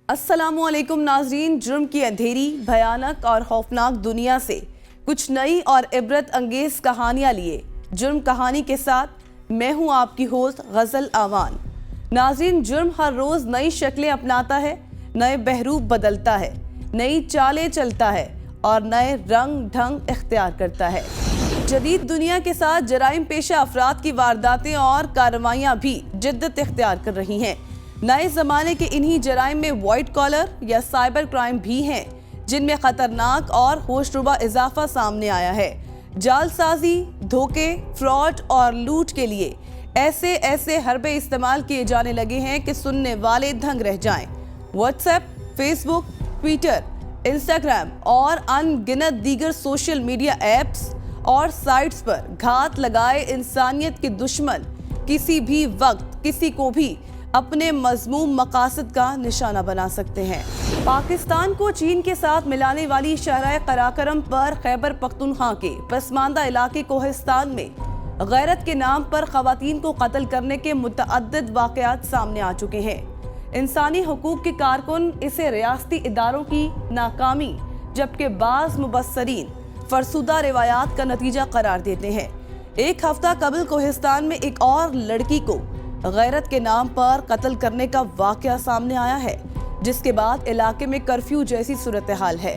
अस्सलामु अलैकुम नाज़रीन, जुर्म की अंधेरी, भयानक और खौफनाक दुनिया से कुछ नई और इबरत अंगेज कहानियाँ लिए जुर्म कहानी के साथ मैं हूँ आपकी होस्ट गज़ल आवान। नाज़रीन, जुर्म हर रोज़ नई शक्लें अपनाता है, नए बहरूप बदलता है, नई चालें चलता है और नए रंग ढंग इख्तियार करता है। जदीद दुनिया के साथ जराइम पेशा अफराद की वारदातें और कार्रवाइयाँ भी जिद्दत इख्तियार कर रही हैं। नए ज़माने के इन्हीं जराइम में वाइट कॉलर या साइबर क्राइम भी हैं, जिनमें ख़तरनाक और होशरुबा इजाफा सामने आया है। जालसाजी, धोखे, फ्रॉड और लूट के लिए ऐसे हरबे इस्तेमाल किए जाने लगे हैं कि सुनने वाले दंग रह जाएं। व्हाट्सएप, फेसबुक, ट्विटर, इंस्टाग्राम और अनगिनत दीगर सोशल मीडिया ऐप्स और साइट्स पर घात लगाए इंसानियत के दुश्मन किसी भी वक्त किसी को भी अपने मज़मूम मकासद का निशाना बना सकते हैं। पाकिस्तान को चीन के साथ मिलाने वाली शहर कराकरम पर खैबर पख्तूनख्वा के पसमानदा इलाके कोहिस्तान में गैरत के नाम पर ख़वातीन को कत्ल करने के मुतअद्दिद वाक़यात सामने आ चुके हैं। इंसानी हुकूक के कारकुन इसे रियासती इदारों की नाकामी जबकि बाज़ मुबस्सरीन फरसुदा रिवायात का नतीजा करार देते हैं। एक हफ्ता कबल कोहिस्तान में एक और लड़की को गैरत के नाम पर कत्ल करने का वाक़या सामने आया है, जिसके बाद इलाके में कर्फ्यू जैसी सूरत हाल है।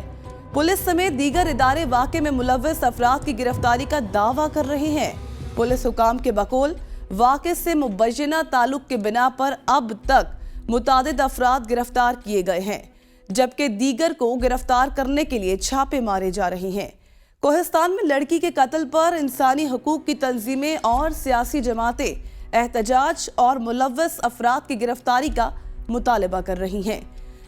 पुलिस समेत दीगर इदारे वाक़े में मुलव्वस अफराद की गिरफ्तारी का दावा कर रहे हैं। पुलिस हुकाम के बकौल वाक़े से मुबय्यना ताल्लुक के बिना पर अब तक मुतादिद अफराद गिरफ्तार किए गए हैं, जबकि दीगर को गिरफ्तार करने के लिए छापे मारे जा रहे हैं। कोहिस्तान में लड़की के कत्ल पर इंसानी हुकूक की तंजीमें और सियासी जमातें एहतजाज और मुलव्वस अफराद की गिरफ्तारी का मुतालबा कर रही हैं।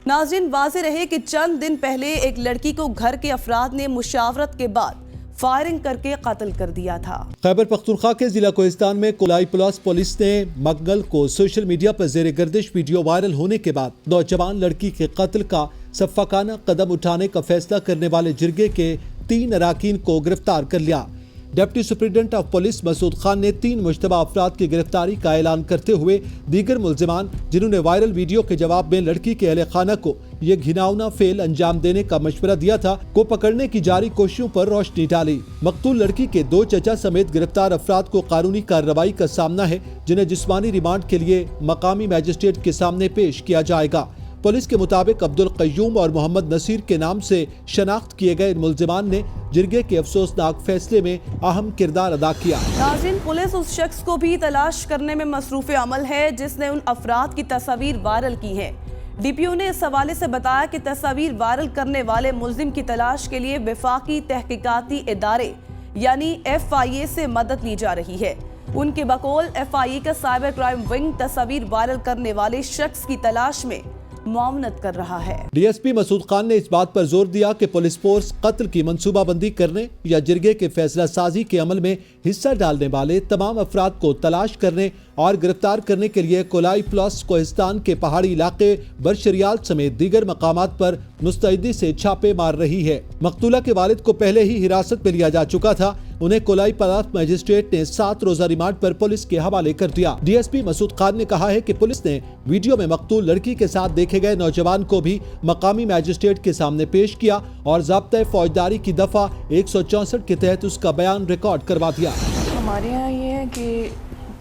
नाज़रीन, वाज़ेह रहे कि चंद दिन पहले एक लड़की को घर के अफराद ने मुशावरत के बाद फायरिंग करके कत्ल कर दिया था। खैबर पख्तूनख्वा के जिला कोहिस्तान में कोलाई प्लस पुलिस ने मंगल को सोशल मीडिया पर जेर गर्दिश वीडियो वायरल होने के बाद नौजवान लड़की के कत्ल का सफ़ाकाना कदम उठाने का फैसला करने वाले जिरगे के 3 अराकीन को गिरफ्तार कर लिया। Deputy superintendent of police Masood Khan ने 3 मुश्तबा अफराद की गिरफ्तारी का ऐलान करते हुए दीगर मुल्जिमान जिन्होंने वायरल वीडियो के जवाब में लड़की के अहले खाना को ये घिनौना फेल अंजाम देने का मशवरा दिया था को पकड़ने की जारी कोशिशों पर रोशनी डाली। मकतूल लड़की के 2 चचा समेत गिरफ्तार अफराद को कानूनी कार्रवाई का सामना है, जिन्हें जिस्मानी रिमांड के लिए मकामी मैजिस्ट्रेट के सामने पेश किया जाएगा। पुलिस के मुताबिक अब्दुल कय्यूम और मोहम्मद नसीर के नाम से शनाख्त किए गए मुल्जिमान ने जिरगे के अफसोसनाक फैसले में अहम किरदार अदा किया। नाज़रीन, पुलिस उस शख्स को भी तलाश करने में मसरूफ़ अमल है जिसने उन अफराद की तस्वीर वायरल की है। DPO ने इस हवाले से बताया कि तस्वीर वायरल करने वाले मुल्जिम की तलाश के लिए वफाकी तहकीकाती इदारे यानी FIA से मदद ली जा रही है। उनके बकौल FIA का साइबर क्राइम विंग तस्वीर वायरल करने वाले शख्स की तलाश में मुआवनत कर रहा है। DSP मसूद खान ने इस बात पर जोर दिया कि पुलिस फोर्स कत्ल की मंसूबाबंदी करने या जिरगे के फैसला साजी के अमल में हिस्सा डालने वाले तमाम अफराद को तलाश करने और गिरफ्तार करने के लिए कोलाई प्लस कोहिस्तान के पहाड़ी इलाके बरशरियाल समेत दीगर मकामात पर मुस्तैदी से छापे मार रही है। मकतूला के वालिद को पहले ही हिरासत में लिया जा चुका था। उन्हें कोलाई प्लस मजिस्ट्रेट ने 7 रोजा रिमांड पर पुलिस के हवाले कर दिया। DSP मसूद खान ने कहा है कि पुलिस ने वीडियो में मकतूल लड़की के साथ देखे गए नौजवान को भी मकामी मैजिस्ट्रेट के सामने पेश किया और ज़ाब्ता फौजदारी की दफा 164 के तहत उसका बयान रिकॉर्ड करवा दिया। हमारे यहाँ ये है कि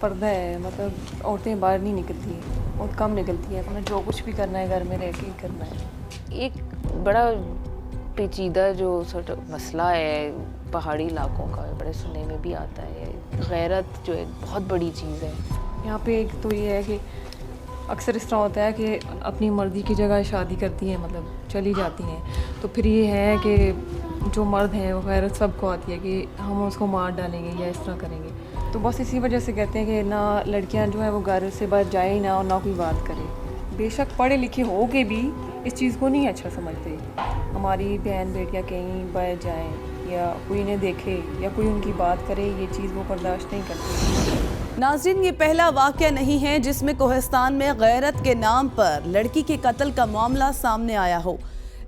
पर्दा है, मतलब औरतें बाहर नहीं निकलती, बहुत कम निकलती है। अपना जो कुछ भी करना है घर में रह के ही करना है। एक बड़ा पेचीदा जो मसला है पहाड़ी इलाकों का, बड़े सुनने में भी आता है। गैरत जो एक बहुत बड़ी चीज़ है यहाँ पे। एक तो ये है कि अक्सर इस तरह होता है कि अपनी मर्जी की जगह शादी करती हैं, मतलब चली जाती हैं, तो फिर ये है कि जो मर्द हैं वो गैरत सबको आती है कि हम उसको मार डालेंगे या इस तरह करेंगे। तो बस इसी वजह से कहते हैं कि ना लड़कियां जो है वो घर से बाहर जाए ना, और ना कोई बात करे। बेशक पढ़े लिखे हो के भी इस चीज़ को नहीं अच्छा समझते। हमारी बहन बेटियां कहीं बाहर जाएं या कोई इन्हें देखे या कोई उनकी बात करे, ये चीज़ वो बर्दाश्त नहीं करती। नाज़रीन, ये पहला वाक़या नहीं है जिसमें कोहिस्तान में गैरत के नाम पर लड़की के कत्ल का मामला सामने आया हो।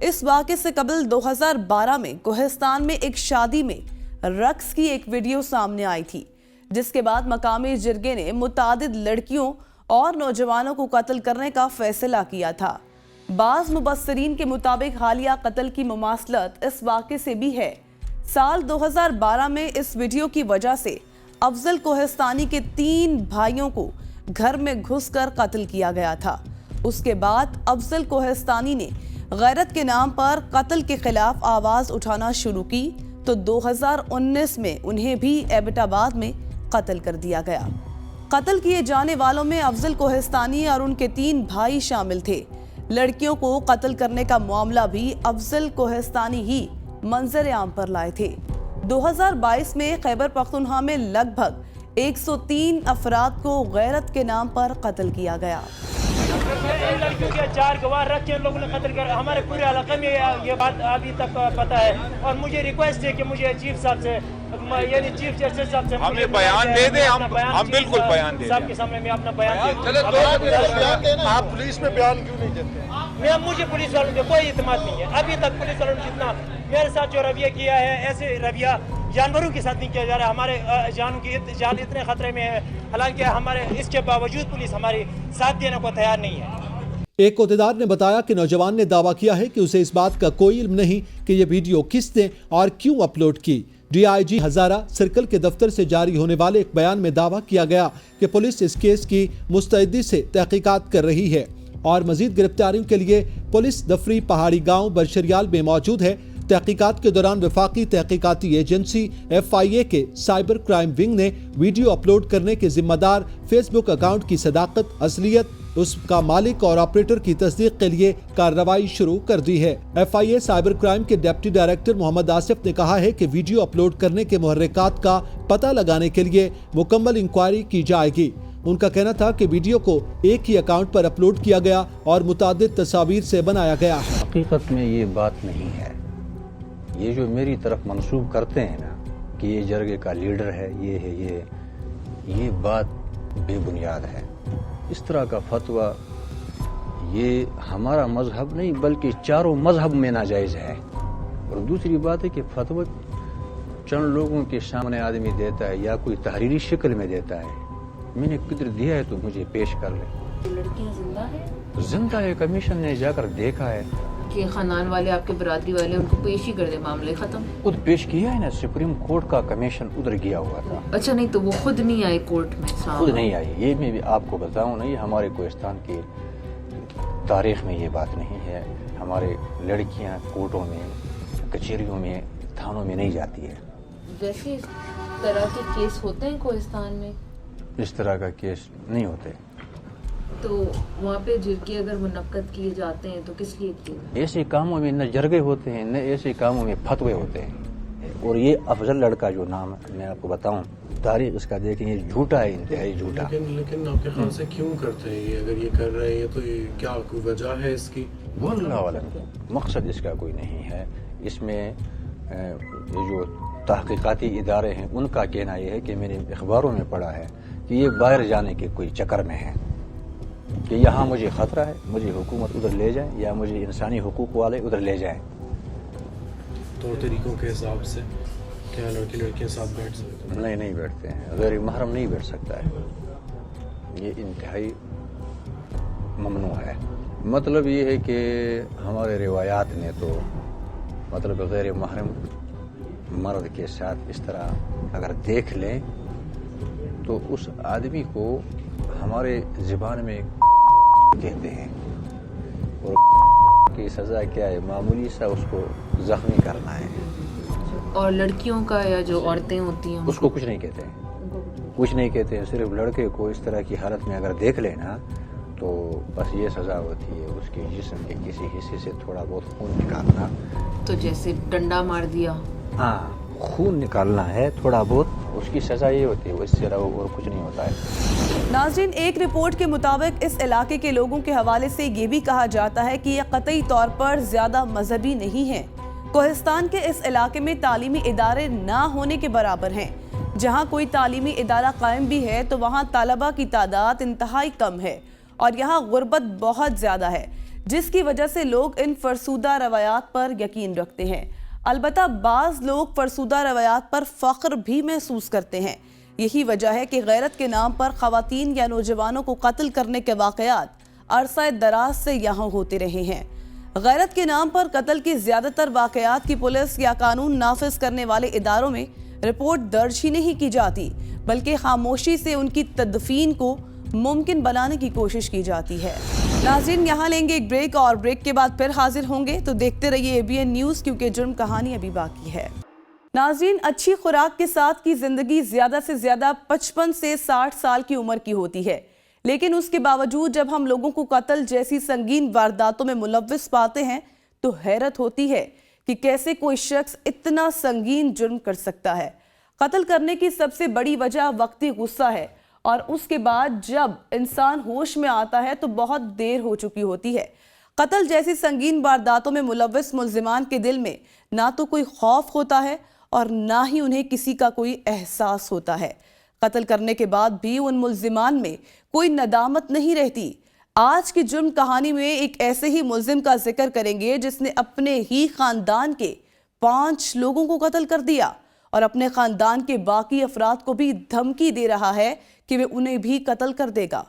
इस वाक़े से कबल 2012 में कोहिस्तान में एक शादी में रक्स की एक वीडियो सामने आई थी, जिसके बाद मकामी जिरगे ने मुतादिद लड़कियों और नौजवानों को कत्ल करने का फैसला किया था। بعض مبصرین کے مطابق حالیہ قتل کی مماثلت اس واقعے سے بھی ہے۔ سال 2012 میں اس ویڈیو کی وجہ سے افضل کوہستانی کے 3 بھائیوں کو گھر میں گھس کر قتل کیا گیا تھا۔ اس کے بعد افضل کوہستانی نے غیرت کے نام پر قتل کے خلاف آواز اٹھانا شروع کی تو 2019 میں انہیں بھی ایبٹ آباد میں قتل کر دیا گیا۔ قتل کیے جانے والوں میں افضل کوہستانی اور ان کے 3 بھائی شامل تھے۔ لڑکیوں کو قتل کرنے کا معاملہ بھی افضل کوہستانی ہی منظر عام پر لائے تھے۔ 2022 میں خیبر پختونخوا میں لگ بھگ 103 افراد کو غیرت کے نام پر قتل کیا گیا۔ ان لڑکیوں کے 4 گواہ رکھ کے ان لوگوں نے قتل کیا۔ ہمارے پورے علاقے میں یہ بات ابھی تک پتہ ہے، اور مجھے ریکویسٹ ہے کہ مجھے چیف صاحب سے، یعنی چیف جسٹس صاحب سے ہمیں بیان دے دیں، ہم بالکل بیان دیں صاحب کے سامنے میں اپنا بیان دے۔ آپ پولیس میں بیان کیوں نہیں دیتے؟ مجھے پولیس والوں پہ کوئی اعتماد نہیں ہے۔ ابھی تک پولیس والوں نے جتنا میرے ساتھ جو رویہ کیا ہے، ایسے رویہ جانوروں کے ساتھ نہیں کیا جا رہا۔ ہمارے جانوں کی جان اتنے خطرے میں ہے، حالانکہ ہمارے اس کے باوجود پولیس ہماری ساتھ دینے کو تیار نہیں ہے۔ ایک عہدیدار نے بتایا کہ نوجوان نے دعویٰ کیا ہے کہ اسے اس بات کا کوئی علم نہیں کہ یہ ویڈیو کس نے اور کیوں اپلوڈ کی۔ D I G Hazara circle کے دفتر سے جاری ہونے والے ایک بیان میں دعویٰ کیا گیا کہ پولیس اس کیس کی مستعدی سے تحقیقات کر رہی ہے اور مزید گرفتاریوں کے لیے پولیس دفتری پہاڑی گاؤں برشریال میں موجود ہے۔ تحقیقات کے دوران وفاقی تحقیقاتی ایجنسی FIA کے سائبر کرائم ونگ نے ویڈیو اپلوڈ کرنے کے ذمہ دار فیس بک اکاؤنٹ کی صداقت، اصلیت، اس کا مالک اور آپریٹر کی تصدیق کے لیے کارروائی شروع کر دی ہے۔ FIA سائبر کرائم کے ڈپٹی ڈائریکٹر محمد آصف نے کہا ہے کہ ویڈیو اپلوڈ کرنے کے محرکات کا پتہ لگانے کے لیے مکمل انکوائری کی جائے گی۔ ان کا کہنا تھا کہ ویڈیو کو ایک ہی اکاؤنٹ پر اپلوڈ کیا گیا اور متعدد تصاویر سے بنایا گیا ہے۔ حقیقت میں یہ بات نہیں ہے۔ یہ جو میری طرف منسوب کرتے ہیں نا کہ یہ جرگے کا لیڈر ہے، یہ ہے، یہ بات بے بنیاد ہے۔ اس طرح کا فتویٰ یہ ہمارا مذہب نہیں بلکہ چاروں مذہب میں ناجائز ہے۔ اور دوسری بات ہے کہ فتویٰ چند لوگوں کے سامنے آدمی دیتا ہے یا کوئی تحریری شکل میں دیتا ہے۔ میں نے کدھر دیا ہے تو مجھے پیش کر لے۔ لڑکیاں زندہ ہیں زندہ ہے، کمیشن نے جا کر دیکھا ہے کہ خاندان والے، آپ کے برادری والے ان کو پیش ہی کر دے، معاملے ختم۔ خود پیش کیا ہے نا، سپریم کورٹ کا کمیشن ادھر گیا ہوا تھا۔ اچھا، نہیں تو وہ خود نہیں آئے کورٹ میں؟ خود نہیں آئی، یہ میں بھی آپ کو بتاؤں نا، یہ ہمارے کوہستان کی تاریخ میں یہ بات نہیں ہے۔ ہمارے لڑکیاں کورٹوں میں، کچہریوں میں، تھانوں میں نہیں جاتی ہے۔ ویسے اس طرح کے کیس ہوتے ہیں کوہستان میں؟ اس طرح کا کیس نہیں ہوتے۔ تو وہاں پہ جرگے اگر منعقد کیے جاتے ہیں تو کس لیے کیے؟ ایسے کاموں میں نہ جرگے ہوتے ہیں، نہ ایسے کاموں میں فتوے ہوتے ہیں۔ اور یہ افضل لڑکا جو نام ہے، میں آپ کو بتاؤں تاریخ اس کا دیکھیں، یہ جھوٹا ہے، انتہائی جھوٹا۔ لیکن آپ کے خیال سے کیوں کرتے ہیں یہ؟ اگر یہ کر رہے ہیں تو یہ کیا کوئی وجہ ہے اس کی؟ واللہ عالم، مقصد اس کا کوئی نہیں ہے۔ اس میں یہ جو تحقیقاتی ادارے ہیں ان کا کہنا یہ ہے کہ میں نے اخباروں میں پڑھا ہے کہ یہ باہر جانے کے کوئی چکر میں ہے، کہ یہاں مجھے خطرہ ہے، مجھے حکومت ادھر لے جائے یا مجھے انسانی حقوق والے ادھر لے جائیں۔ طور طریقوں کے حساب سے کیا لڑکی لڑکیاں ساتھ بیٹھ سکتے ہیں؟ نہیں بیٹھتے ہیں، غیر محرم نہیں بیٹھ سکتا ہے، یہ انتہائی ممنوع ہے۔ مطلب یہ ہے کہ ہمارے روایات نے تو مطلب غیر محرم مرد کے ساتھ اس طرح اگر دیکھ لیں تو اس آدمی کو ہمارے زبان میں کہتے ہیں، اور کی سزا کیا ہے؟ معمولی سا اس کو زخمی کرنا ہے۔ اور لڑکیوں کا یا جو عورتیں ہوتی ہیں اس کو کچھ نہیں کہتے ہیں، کچھ نہیں کہتے ہیں۔ صرف لڑکے کو اس طرح کی حالت میں اگر دیکھ لینا تو بس یہ سزا ہوتی ہے، اس کے جسم کے کسی حصے سے تھوڑا بہت خون نکالنا۔ تو جیسے ڈنڈا مار دیا، ہاں، خون نکالنا ہے تھوڑا بہت، اس کی سزا یہ ہوتی ہے، اس سے علاوہ اور کچھ نہیں ہوتا ہے۔ ناظرین، ایک رپورٹ کے مطابق اس علاقے کے لوگوں کے حوالے سے یہ بھی کہا جاتا ہے کہ یہ قطعی طور پر زیادہ مذہبی نہیں ہیں۔ کوہستان کے اس علاقے میں تعلیمی ادارے نہ ہونے کے برابر ہیں۔ جہاں کوئی تعلیمی ادارہ قائم بھی ہے تو وہاں طلباء کی تعداد انتہائی کم ہے اور یہاں غربت بہت زیادہ ہے، جس کی وجہ سے لوگ ان فرسودہ روایات پر یقین رکھتے ہیں۔ البتہ بعض لوگ فرسودہ روایات پر فخر بھی محسوس کرتے ہیں۔ یہی وجہ ہے کہ غیرت کے نام پر خواتین یا نوجوانوں کو قتل کرنے کے واقعات عرصہ دراز سے یہاں ہوتے رہے ہیں۔ غیرت کے نام پر قتل کے زیادہ تر واقعات کی پولیس یا قانون نافذ کرنے والے اداروں میں رپورٹ درج ہی نہیں کی جاتی، بلکہ خاموشی سے ان کی تدفین کو ممکن بنانے کی کوشش کی جاتی ہے۔ ناظرین، یہاں لیں گے ایک بریک اور بریک کے بعد پھر حاضر ہوں گے، تو دیکھتے رہیے ABN نیوز، کیونکہ جرم کہانی ابھی باقی ہے۔ ناظرین، اچھی خوراک کے ساتھ کی زندگی زیادہ سے زیادہ 55 سے 60 سال کی عمر کی ہوتی ہے، لیکن اس کے باوجود جب ہم لوگوں کو قتل جیسی سنگین وارداتوں میں ملوث پاتے ہیں تو حیرت ہوتی ہے کہ کیسے کوئی شخص اتنا سنگین جرم کر سکتا ہے۔ قتل کرنے کی سب سے بڑی وجہ وقتی غصہ ہے، اور اس کے بعد جب انسان ہوش میں آتا ہے تو بہت دیر ہو چکی ہوتی ہے۔ قتل جیسی سنگین وارداتوں میں ملوث ملزمان کے دل میں نہ تو کوئی خوف ہوتا ہے اور نہ ہی انہیں کسی کا کوئی احساس ہوتا ہے۔ قتل کرنے کے بعد بھی ان ملزمان میں کوئی ندامت نہیں رہتی۔ آج کی جرم کہانی میں ایک ایسے ہی ملزم کا ذکر کریں گے جس نے اپنے ہی خاندان کے 5 لوگوں کو قتل کر دیا اور اپنے خاندان کے باقی افراد کو بھی دھمکی دے رہا ہے کہ وہ انہیں بھی قتل کر دے گا۔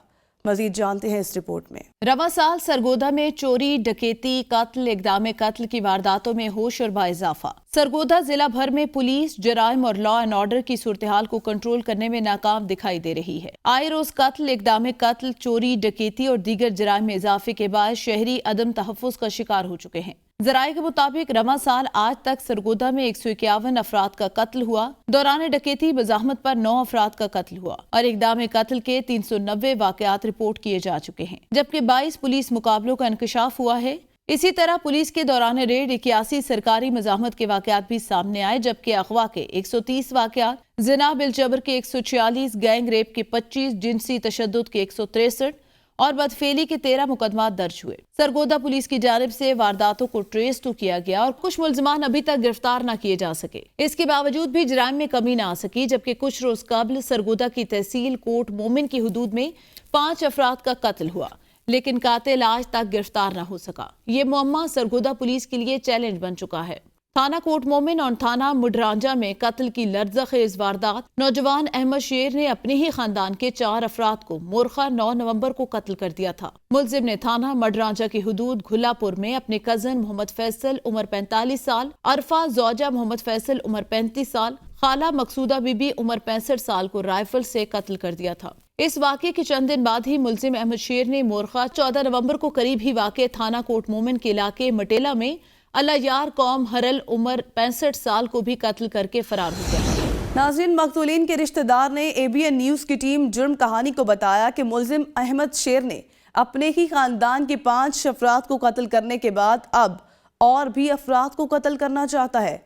مزید جانتے ہیں اس رپورٹ میں۔ رواں سال سرگودا میں چوری، ڈکیتی، قتل، اقدام قتل کی وارداتوں میں ہوش اور بااضافہ۔ سرگودا ضلع بھر میں پولیس جرائم اور لا اینڈ آرڈر کی صورتحال کو کنٹرول کرنے میں ناکام دکھائی دے رہی ہے۔ آئے روز قتل، اقدام قتل، چوری، ڈکیتی اور دیگر جرائم میں اضافے کے باعث شہری عدم تحفظ کا شکار ہو چکے ہیں۔ ذرائع کے مطابق رواں سال آج تک سرگودا میں 151 افراد کا قتل ہوا۔ دوران ڈکیتی بزاحمت پر 9 افراد کا قتل ہوا اور اقدام قتل کے 390 واقعات رپورٹ کیے جا چکے ہیں، جبکہ 22 پولیس مقابلوں کا انکشاف ہوا ہے۔ اسی طرح پولیس کے دوران ریڈ 81 سرکاری مزاحمت کے واقعات بھی سامنے آئے، جبکہ اغوا کے 130 واقعات، زنا بالجبر کے 146، گینگ ریپ کے 25، جنسی تشدد کے 163 اور بدفعلی کے 13 مقدمات درج ہوئے۔ سرگودا پولیس کی جانب سے وارداتوں کو ٹریس تو کیا گیا اور کچھ ملزمان ابھی تک گرفتار نہ کیے جا سکے۔ اس کے باوجود بھی جرائم میں کمی نہ آ سکی، جبکہ کچھ روز قبل سرگودا کی تحصیل کوٹ مومن کی حدود میں 5 افراد کا قتل ہوا، لیکن قاتل آج تک گرفتار نہ ہو سکا۔ یہ معمہ سرگودا پولیس کے لیے چیلنج بن چکا ہے۔ تھانہ کوٹ مومن اور تھانہ مڈرانجہ میں قتل کی لرزہ خیز واردات۔ نوجوان احمد شیر نے اپنے ہی خاندان کے 4 افراد کو مورخہ 9 نومبر کو قتل کر دیا تھا۔ ملزم نے تھانہ مڈرانجہ کی حدود گھلا پور میں اپنے کزن محمد فیصل عمر 45 سال، عرفہ زوجہ محمد فیصل عمر 35 سال، خالہ مقصودہ بی بی عمر 65 سال کو رائفل سے قتل کر دیا تھا۔ اس واقعے کے چند دن بعد ہی ملزم احمد شیر نے مورخہ 14 نومبر کو قریب ہی واقع تھانہ کوٹ مومن کے علاقے مٹیلا میں اللہ یار قوم ہرل عمر 65 سال کو بھی قتل کر کے فرار ہو گیا۔ ناظرین، مقتولین کے رشتہ دار نے ABN نیوز کی ٹیم جرم کہانی کو بتایا کہ ملزم احمد شیر نے اپنے ہی خاندان کے 5 افراد کو قتل کرنے کے بعد اب اور بھی افراد کو قتل کرنا چاہتا ہے۔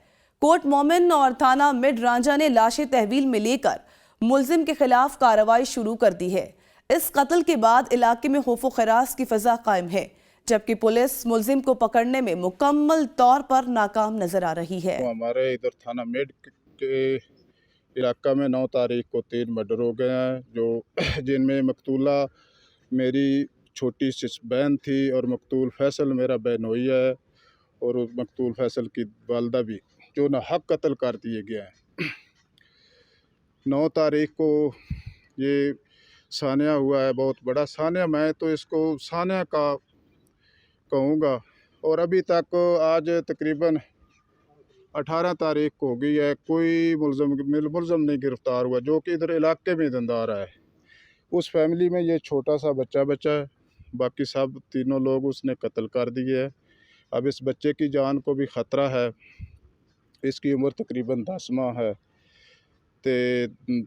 کوٹ مومن اور تھانہ مڈ رانجھا نے لاشیں تحویل میں لے کر ملزم کے خلاف کارروائی شروع کر دی ہے۔ اس قتل کے بعد علاقے میں خوف و ہراس کی فضا قائم ہے، جبکہ پولیس ملزم کو پکڑنے میں مکمل طور پر ناکام نظر آ رہی ہے۔ ہمارے ادھر تھانہ میڈ کے علاقہ میں 9 تاریخ کو 3 مرڈر ہو گئے ہیں، جن میں مقتولہ میری چھوٹی سی بہن تھی اور مقتول فیصل میرا بہنوئی ہے، اور مقتول فیصل کی والدہ بھی، جو ناحق قتل کر دیے گئے ہیں۔ 9 تاریخ کو یہ سانحہ ہوا ہے، بہت بڑا سانحہ، میں تو اس کو سانحہ کا کہوں گا، اور ابھی تک آج تقریباً 18 تاریخ کو ہو گئی ہے، کوئی ملزم نہیں گرفتار ہوا، جو کہ ادھر علاقے میں دندہ رہا ہے۔ اس فیملی میں یہ چھوٹا سا بچہ ہے، باقی سب تینوں لوگ اس نے قتل کر دیے ہے۔ اب اس بچے کی جان کو بھی خطرہ ہے، اس کی عمر تقریباً 10 ماہ ہے،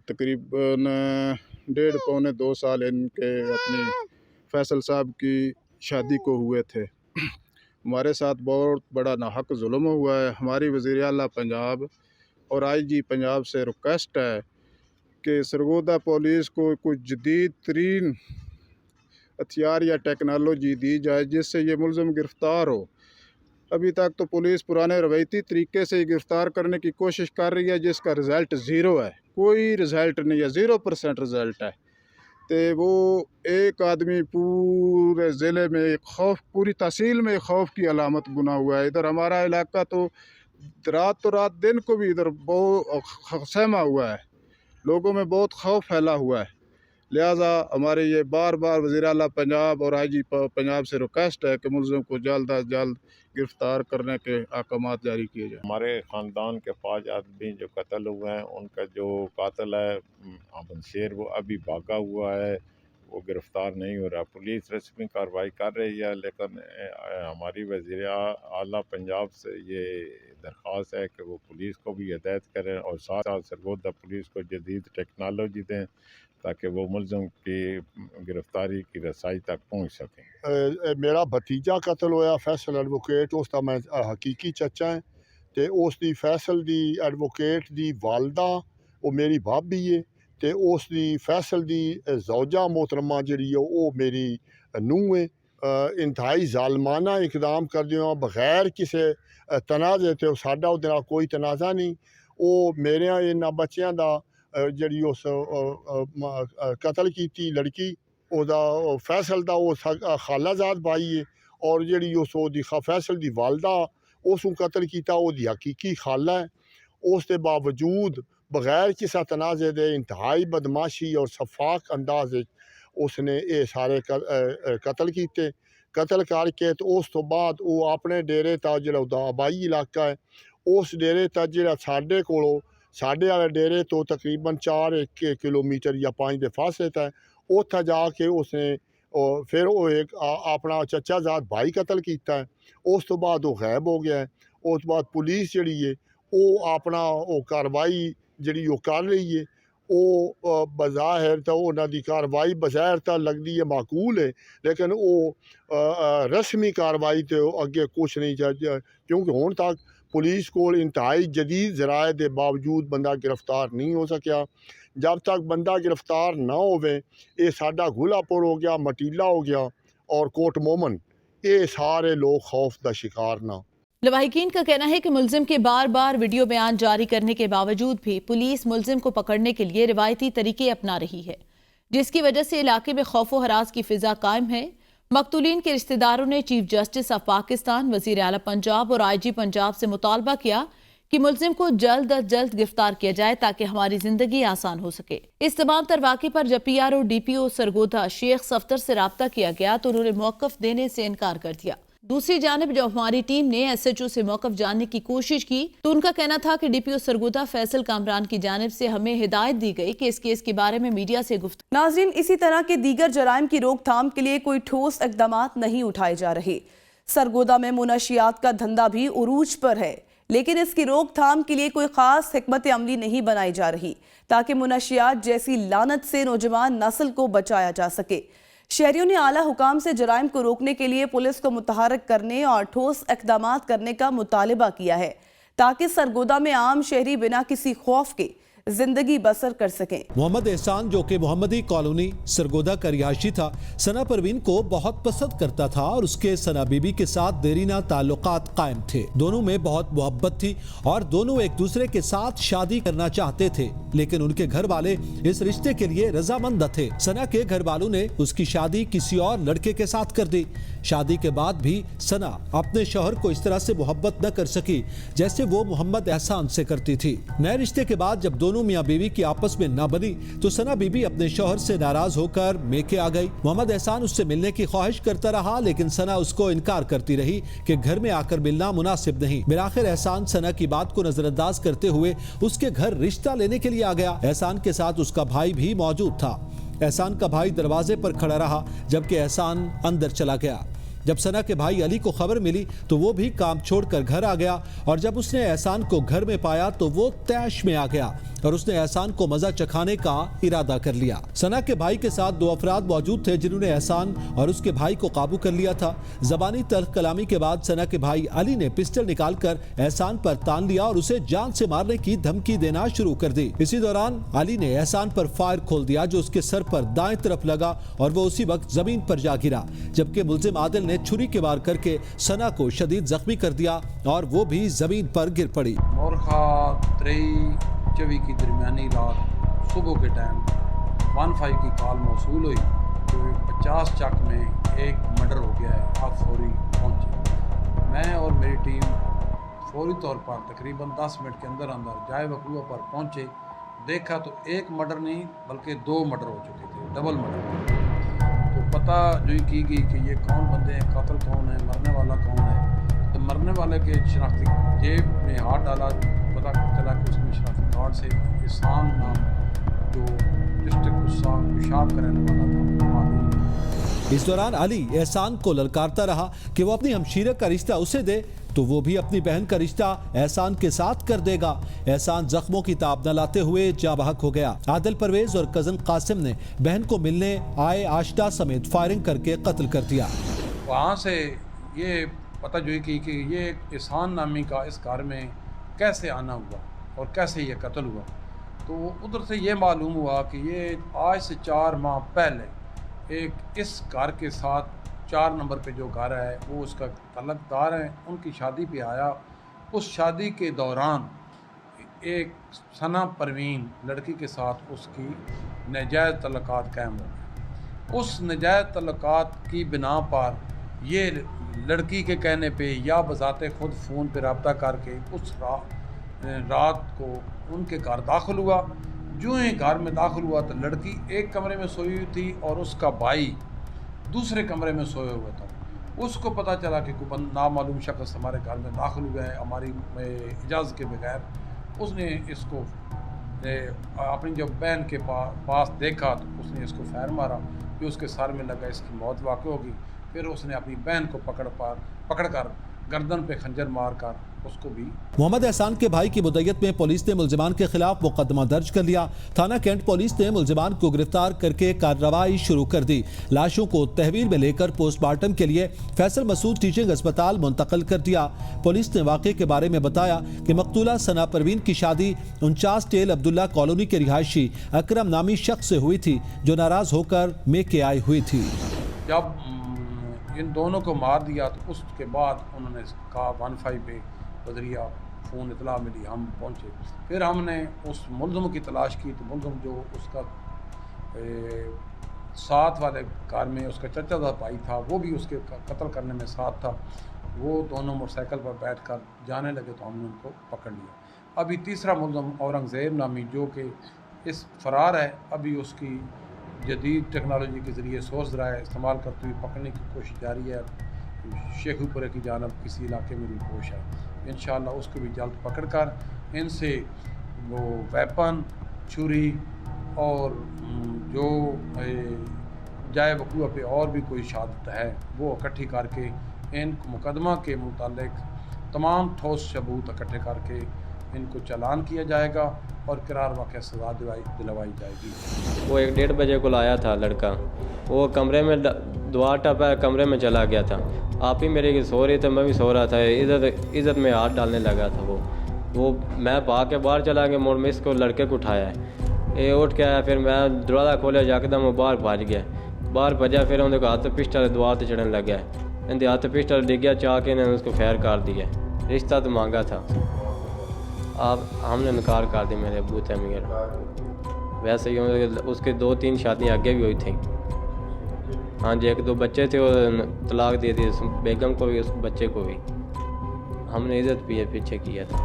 تقریباً 1.5 پونے 2 سال ان کے اپنی فیصل صاحب کی شادی کو ہوئے تھے۔ ہمارے ساتھ بہت بڑا ناحق ظلم ہوا ہے۔ ہماری وزیر اعلیٰ پنجاب اور IG پنجاب سے ریکویسٹ ہے کہ سرگودا پولیس کو کوئی جدید ترین ہتھیار یا ٹیکنالوجی دی جائے جس سے یہ ملزم گرفتار ہو۔ ابھی تک تو پولیس پرانے روایتی طریقے سے گرفتار کرنے کی کوشش کر رہی ہے، جس کا رزلٹ 0 ہے، کوئی رزلٹ نہیں ہے، 0% رزلٹ ہے۔ تو وہ ایک آدمی پورے ضلع میں ایک خوف، پوری تحصیل میں ایک خوف کی علامت بنا ہوا ہے۔ ادھر ہمارا علاقہ تو رات دن کو بھی ادھر بہت سہما ہوا ہے، لوگوں میں بہت خوف پھیلا ہوا ہے، लिहाजा हमारे ये बार बार वज़ीर आला पंजाब और IG पंजाब से रिक्वेस्ट है कि मुलज़िम को जल्द अज जल्द गिरफ़्तार करने के अहकामात जारी किए जाए। हमारे ख़ानदान के 5 आदमी जो कत्ल हुए हैं, उनका जो कातिल है अमन शेर, वो अभी भागा हुआ है, वो गिरफ़्तार नहीं हो रहा। पुलिस रस्मी कार्रवाई कर रही है, लेकिन हमारी वज़ीर आला पंजाब से ये दरख्वास्त है कि वो पुलिस को भी हिदायत करें और साथ साथ सरगोदा पुलिस को जदीद टेक्नोलॉजी दें ताकि वो मुलज़िम की गिरफ़्तारी की रसाई तक पहुँच सकें। मेरा भतीजा कतल होया फैसल एडवोकेट, उसका मैं हकीकी चचा है, तो उसकी फैसल दी एडवोकेट दी वालदा वो मेरी भाभी है, तो उसकी फैसल दी जौजा मोहतरमा जी वो मेरी नूंह है। इंतहाई जालमाना इकदाम कर दिया बगैर किसी तनाज़े ते, साडा उहदे नाल कोई तनाज़ा नहीं। वो मेरे इन्हां बच्चों का जी उस कतल की लड़की ओदा फैसल दा वो खालाजाद भाई है, और जी उस फैसल दी वालदा उसू कतल किया ओदी हकीकी खाला है। उसके बावजूद बगैर किसी तनाज़े दे इंतहाई बदमाशी और शफाक अंदाज उसने ये सारे कतल किए। कतल करके तो उस तो बाद वो अपने डेरे तक जो आबाई इलाका है, उस डेरे तक जो साढ़े कोलों साढ़े वाले डेरे तो तकरीबन 4 किलोमीटर या 5 के फासले तक उत्थे जाके उसने फिर वो एक अपना चचाजाद भाई कतल किया है। उस तो बाद वो गायब हो गया है। उस बाद पुलिस जी है वो अपना वो कार्रवाई जी कर रही है। वो बज़ाहिर तो उन्होंने कार्रवाई बज़ाहिर तो लगती है माकूल है, लेकिन वो रस्मी कार्रवाई तो अगे कुछ नहीं चाहिए, क्योंकि हुण तक पुलिस को इंतहाई जदीद ज़राए के बावजूद बंदा गिरफ़्तार नहीं हो सकिया। जब तक बंदा गिरफ़्तार ना होवे, ये साडा गुलापुर हो गया, मटीला हो गया और कोट मोमन, ये सारे लोग खौफ का शिकार ना। लवाहिकीन का कहना है कि मुलजिम के बार बार वीडियो बयान जारी करने के बावजूद भी पुलिस मुलजिम को पकड़ने के लिए रिवायती तरीके अपना रही है, जिसकी वजह से इलाके में खौफ व हरास की फिजा कायम है। मकतूलीन के रिश्तेदारों ने चीफ जस्टिस ऑफ पाकिस्तान, वजीर आला पंजाब और IG पंजाब से मुतालबा किया कि मुलजिम को जल्द अज जल्द गिरफ्तार किया जाए ताकि हमारी जिंदगी आसान हो सके। इस तमाम तर वाक़े पर जब PRO DPO सरगोधा शेख सफ्तर से रब्ता किया गया तो उन्होंने मौक़िफ़ देने से इनकार कर दिया। दूसरी जानिब जब हमारी टीम ने SHO से मौक़िफ़ जानने की कोशिश की तो उनका कहना था कि DPO सरगोधा फैसल कामरान की जानिब से हमें हिदायत दी गई कि इस केस के बारे में मीडिया से गुफ्तगू। नाज़रीन, इसी तरह के दीगर जराइम की रोकथाम के लिए कोई ठोस इक़दामात नहीं उठाए जा रहे। सरगोदा में मुनशियात का धंधा भी उरूज पर है, लेकिन इसकी रोकथाम के लिए कोई खास हिकमत अमली नहीं बनाई जा रही ताकि मुनशियात जैसी लानत से नौजवान नस्ल को बचाया जा सके। शहरियों ने आला हुकाम से जराइम को रोकने के लिए पुलिस को मुतहरक करने और ठोस इक़दामात करने का मुतालिबा किया है ताकि सरगोदा में आम शहरी बिना किसी खौफ के जिंदगी बसर कर सकें। मोहम्मद एहसान, जो कि मोहम्मदी कॉलोनी सरगोदा का रिहायशी था, सना परवीन को बहुत पसंद करता था और उसके सना बीबी के साथ देरीना ताल्लुकात कायम थे। दोनों में बहुत मोहब्बत थी और दोनों एक दूसरे के साथ शादी करना चाहते थे, लेकिन उनके घर वाले इस रिश्ते के लिए रजामंद थे। सना के घर वालों ने उसकी शादी किसी और लड़के के साथ कर दी। शादी के बाद भी सना अपने शौहर को इस तरह से मोहब्बत न कर सकी जैसे वो मोहम्मद एहसान से करती थी। नए रिश्ते के बाद जब दोनों मियां बीवी की आपस में न बनी तो सना बीबी अपने शौहर से नाराज होकर मेके आ गई। मोहम्मद एहसान उससे मिलने की ख्वाहिश करता रहा, लेकिन सना उसको इनकार करती रही कि घर में आकर मिलना मुनासिब नहीं। बिलाखिर एहसान सना की बात को नजरअंदाज करते हुए उसके घर रिश्ता लेने के लिए आ गया। एहसान के साथ उसका भाई भी मौजूद था। एहसान का भाई दरवाजे पर खड़ा रहा जबकि एहसान अंदर चला गया। जब सना के भाई अली को खबर मिली तो वो भी काम छोड़कर घर आ गया और जब उसने एहसान को घर में पाया तो वो तैश में आ गया और उसने एहसान को मजा चखाने का इरादा कर लिया। सना के भाई के साथ 2 अफराद मौजूद थे जिन्होंने एहसान और उसके भाई को काबू कर लिया था। जबानी तल्ख कलामी के बाद सना के भाई अली ने पिस्टल निकालकर एहसान पर तान लिया और उसे जान से मारने की धमकी देना शुरू कर दी। इसी दौरान अली ने एहसान पर फायर खोल दिया जो उसके सर पर दाएं तरफ लगा और वो उसी वक्त जमीन पर जा गिरा, जबकि मुलजिम आदिल ने छुरी के वार करके सना को शदीद जख्मी कर दिया और वो भी जमीन पर गिर पड़ी। मोरखा 23-24 की दरमियानी रात सुबह के टाइम 15 की कॉल मौसूल हुई कि 50 चक में एक मर्डर हो गया है, आप फौरी पहुंचे। मैं और मेरी टीम फौरी तौर पर तकरीबन 10 मिनट के अंदर अंदर जाए वकूआ पर पहुंचे। देखा तो एक मर्डर नहीं बल्कि 2 मर्डर हो चुके थे, डबल मर्डर। तो पता जो की गई कि ये कौन बंदे हैं, कातिल कौन है, मरने वाला कौन है। तो मरने वाले के शनाख्ती जेब में हाथ डाला, पता चला कि उसमें शनाख्ती कार्ड से एहसान नाम जो डिस्ट्रिक्ट पेशाब करने वाला था मालूम। इस दौरान अली एहसान को ललकारता रहा कि वो अपनी हमशीरा का रिश्ता उसे दे तो वो भी अपनी बहन का रिश्ता एहसान के साथ कर देगा। एहसान जख्मों की ताब न लाते हुए जाँ बहक हो गया। आदिल परवेज और कजन कासिम ने बहन को मिलने आए आशिता समेत फायरिंग करके कत्ल कर दिया। वहाँ से ये पता जो कि ये एहसान नामी का इस घर में कैसे आना हुआ और कैसे ये कत्ल हुआ। तो उधर से ये मालूम हुआ कि ये आज से 4 माह पहले एक इस घर के साथ 4 नंबर पे जो घर है वो उसका तलकदार है, उनकी शादी पे आया। उस शादी के दौरान एक सना परवीन लड़की के साथ उसकी नाजायज़ तल्लुकात कायम हो गए। उस नाजायज़ तल्लुकात की बिना पर ये लड़की के कहने पे या बजाते खुद फ़ोन पे रब्ता करके उस रात को उनके घर दाखिल हुआ। जो ही घर में दाखिल हुआ तो लड़की एक कमरे में सोई हुई थी और उसका भाई दूसरे कमरे में सोए हुए था। उसको पता चला कि कोई नामालूम शख्स हमारे घर में दाखिल हुआ है हमारी इजाज़त के बगैर। उसने इसको अपनी जब बहन के पास देखा तो उसने इसको फायर मारा, जो उसके सर में लगा, इसकी मौत वाक़ होगी। फिर उसने अपनी बहन को पकड़कर गर्दन पे खंजर मारकर उसको भी। मोहम्मद एहसान के भाई की मुद्दत में पुलिस ने मुलजिमान के खिलाफ मुकदमा दर्ज कर लिया। थाना कैंट पुलिस ने मुलजिमान को गिरफ्तार करके कार्रवाई शुरू कर दी। लाशों को तहवील में लेकर पोस्टमार्टम के लिए फैसल मसूद टीचिंग अस्पताल मुंतकिल कर दिया। पुलिस ने वाक़े के बारे में बताया कि मकतूला सना परवीन की शादी 49 टेल अब्दुल्ला कॉलोनी के रिहायशी अकरम नामी शख्स से हुई थी, जो नाराज होकर मेके आई हुई थी। जब इन दोनों को मार दिया तो उसके बाद उन्होंने कहा 15 पे बजरिया फ़ोन इतला मिली, हम पहुँचे। फिर हमने उस मुलज़म की तलाश की तो मुलज़म जो उसका साथ वाले कार में उसका चचा का भाई था वो भी उसके कत्ल करने में साथ था। वो दोनों मोटरसाइकिल पर बैठकर जाने लगे तो हमने उनको पकड़ लिया। अभी तीसरा मुलज़म औरंगज़ेब नामी जो कि इस फरार है, अभी उसकी जदीद टेक्नोलॉजी के ज़रिए सोर्स रहा है इस्तेमाल करते हुए पकड़ने की कोशिश जारी है। शेखुपुरे की जानब किसी इलाके में भी कोश है, इंशाअल्लाह उसको भी जल्द पकड़कर इनसे वो वेपन, छुरी और जो जाए वकूआ पे और भी कोई शहादत है वो इकट्ठी करके इन मुकदमा के मुतालिक तमाम ठोस सबूत इकट्ठे करके इनको चालान किया जाएगा और करार वाक़ सज़ा दिलवाई जाएगी। वो 1-1:30 बजे को लाया था लड़का, वो कमरे में दुआ टपा कमरे में चला गया था। आप ही मेरे सो रही थे, मैं भी सो रहा था, इज़्ज़त में हाथ डालने लगा था। वो मैं भाग के बाहर चला गया, मोड़ में इसको लड़के को उठाया है, ये उठ के आया। फिर मैं दरवाज़ा खोलिया जाकदम वो बाहर भाज गया, बाहर भजा। फिर उनके हाथ पिस्टल दुआ तो चढ़ने लग गया, इनके हाथ पिस्टल डिग गया, चाह के इन्होंने उसको फैर कर दिया। रिश्ता तो मांगा था, आप हमने इनकार कर दी मेरे अबू थे मेरे। वैसे ही उसके 2-3 शादियाँ आगे भी हुई थी। हाँ जी, 1-2 बच्चे थे, वो तलाक दे दी बेगम को भी उस बच्चे को भी। हमने इज़्ज़त पीछे किया था।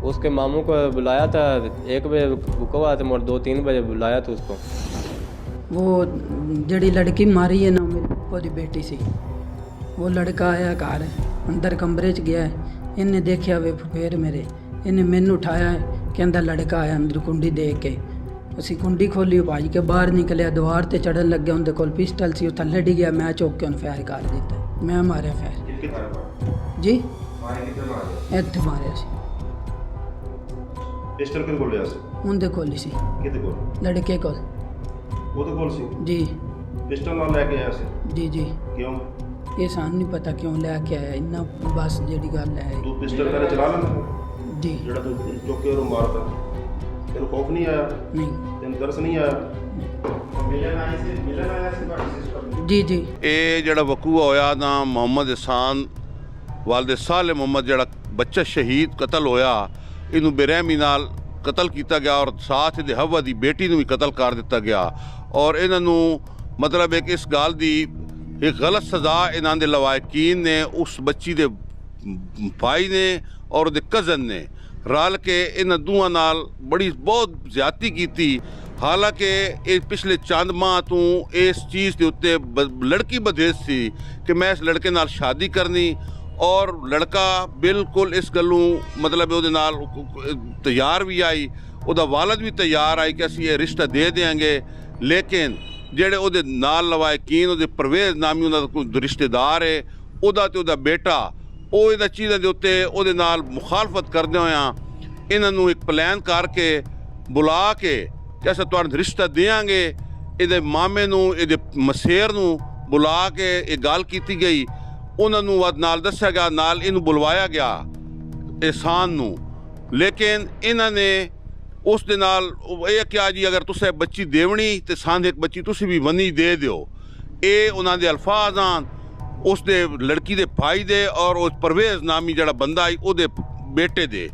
उसके मामू को बुलाया था 1 बजे हुआ था, मोड़ 2-3 बजे बुलाया था उसको। वो जड़ी लड़की मारी है ना मेरी बेटी सी, वो लड़का आया घर अंदर कमरे च गया है, इन्हें देखा वे फिर मेरे इन्हें मैनू उठाया कहता लड़का आया अंदर कुंडी देख के। असी कुंडी खोली, भाज के बाहर निकलिया, दीवार ते चढ़न लगे, उनके कोल पिस्टल सी, थल्ले डिग गया। मैं चौक के उन्हें फायर कर दिता, मैं मारे फायर जी इत्थे मारे सी। पिस्टल किहदे कोल लिया सी? उनके कोल सी। किहदे कोल? लड़के कोल। ਉਹਦੇ ਕੋਲ ਸੀ जी ਪਿਸਟਲ ਨਾਲ ਲੈ ਕੇ ਆਇਆ ਸੀ? जी जी। ਕਿਉਂ? ये सानू नहीं पता क्यों लैके आया इन्ना, बस जेडी गल है। ਤੂੰ ਪਿਸਟਲ ਪਹਿਲੇ ਚਲਾ ਲੈਂਦਾ जी? ਜਿਹੜਾ ਤੂੰ ਚੁੱਕ ਕੇ ਉਹਨੂੰ ਮਾਰਦਾ, ਤੈਨੂੰ ਖੌਫ ਨਹੀਂ ਆਇਆ? नहीं। ਤੈਨੂੰ ਦਰਸ ਨਹੀਂ ਆਇਆ? ਮਿਲਣ ਆਇਆ ਸੀ ਤੁਹਾਡੀ ਸਿਸਟਰ? जी जी। ਇਹ ਜਿਹੜਾ ਵਕੂਆ ਹੋਇਆ ਨਾ ਮੁਹੰਮਦ ਇਹਸਾਨ ਵਾਲਦ ਸਾਲੇ ਮੁਹੰਮਦ ਜਿਹੜਾ ਬੱਚਾ ਸ਼ਹੀਦ ਕਤਲ ਹੋਇਆ, ਇਹਨੂੰ ਬੇਰਹਿਮੀ ਨਾਲ ਕਤਲ ਕੀਤਾ ਗਿਆ ਔਰ ਸਾਥ ਇਹਦੇ ਹਵਾ ਦੀ ਬੇਟੀ ਨੂੰ ਵੀ ਕਤਲ ਕਰ ਦਿੱਤਾ ਗਿਆ। ਔਰ ਇਹਨਾਂ ਨੂੰ ਮਤਲਬ ਹੈ ਕਿ ਇਸ ਗੱਲ ਦੀ ਇੱਕ ਗਲਤ ਸਜ਼ਾ ਇਹਨਾਂ ਦੇ ਲਵਾਇਕੀਨ ਨੇ, ਉਸ ਬੱਚੀ ਦੇ ਭਾਈ ਨੇ ਔਰ ਉਹਦੇ ਕਜ਼ਨ ਨੇ ਰਲ ਕੇ ਇਹਨਾਂ ਦੋਵਾਂ ਨਾਲ ਬੜੀ ਬਹੁਤ ਜ਼ਿਆਦਤੀ ਕੀਤੀ। ਹਾਲਾਂਕਿ ਇਹ ਪਿਛਲੇ ਚੰਦ ਮਾਹ ਤੋਂ ਇਸ ਚੀਜ਼ ਦੇ ਉੱਤੇ ਲੜਕੀ ਬਦੇਸ਼ ਸੀ ਕਿ ਮੈਂ ਇਸ ਲੜਕੇ ਨਾਲ ਸ਼ਾਦੀ ਕਰਨੀ, ਔਰ ਲੜਕਾ ਬਿਲਕੁਲ ਇਸ ਗੱਲੋਂ ਮਤਲਬ ਉਹਦੇ ਨਾਲ ਤਿਆਰ ਵੀ ਆਈ, ਉਹਦਾ ਵਾਲਦ ਵੀ ਤਿਆਰ ਆਈ ਕਿ ਅਸੀਂ ਇਹ ਰਿਸ਼ਤਾ ਦੇ ਦਿਆਂਗੇ। ਲੇਕਿਨ ਜਿਹੜੇ ਉਹਦੇ ਨਾਲ ਲਵਾਇਕੀਨ, ਉਹਦੇ ਪਰਵੇਜ਼ ਨਾਮੀ ਉਹਨਾਂ ਦਾ ਕੋਈ ਰਿਸ਼ਤੇਦਾਰ ਹੈ, ਉਹਦਾ ਤੇ ਉਹਦਾ ਬੇਟਾ, ਉਹ ਇਹਨਾਂ ਚੀਜ਼ਾਂ ਦੇ ਉੱਤੇ ਉਹਦੇ ਨਾਲ ਮੁਖਾਲਫਤ ਕਰਦੇ ਹੋਇਆਂ ਇਹਨਾਂ ਨੂੰ ਇੱਕ ਪਲਾਨ ਕਰਕੇ ਬੁਲਾ ਕੇ ਕਿ ਅਸੀਂ ਤੁਹਾਨੂੰ ਰਿਸ਼ਤਾ ਦਿਆਂਗੇ। ਇਹਦੇ ਮਾਮੇ ਨੂੰ, ਇਹਦੇ ਮਸੇਰ ਨੂੰ ਬੁਲਾ ਕੇ ਇਹ ਗੱਲ ਕੀਤੀ ਗਈ। ਉਹਨਾਂ ਨੂੰ ਨਾਲ ਦੱਸਿਆ ਗਿਆ, ਨਾਲ ਇਹਨੂੰ ਬੁਲਵਾਇਆ ਗਿਆ ਇਹਸਾਨ ਨੂੰ। ਲੇਕਿਨ ਇਹਨਾਂ ਨੇ ਉਸ ਦੇ ਨਾਲ ਇਹ ਕਿਹਾ ਜੀ ਅਗਰ ਤੁਸੀਂ ਬੱਚੀ ਦੇਵਣੀ ਤੇ ਸਾਨੂੰ ਇੱਕ ਬੱਚੀ ਤੁਸੀਂ ਵੀ ਵੰਨੀ ਦੇ ਦਿਓ। ਇਹ ਉਹਨਾਂ ਦੇ ਅਲਫਾਜ਼ ਹਨ ਉਸ ਦੇ ਲੜਕੀ ਦੇ ਭਾਈ ਦੇ ਔਰ ਉਸ ਪਰਵੇਜ਼ ਨਾਮੀ ਜਿਹੜਾ ਬੰਦਾ ਆਈ ਉਹਦੇ ਬੇਟੇ ਦੇ।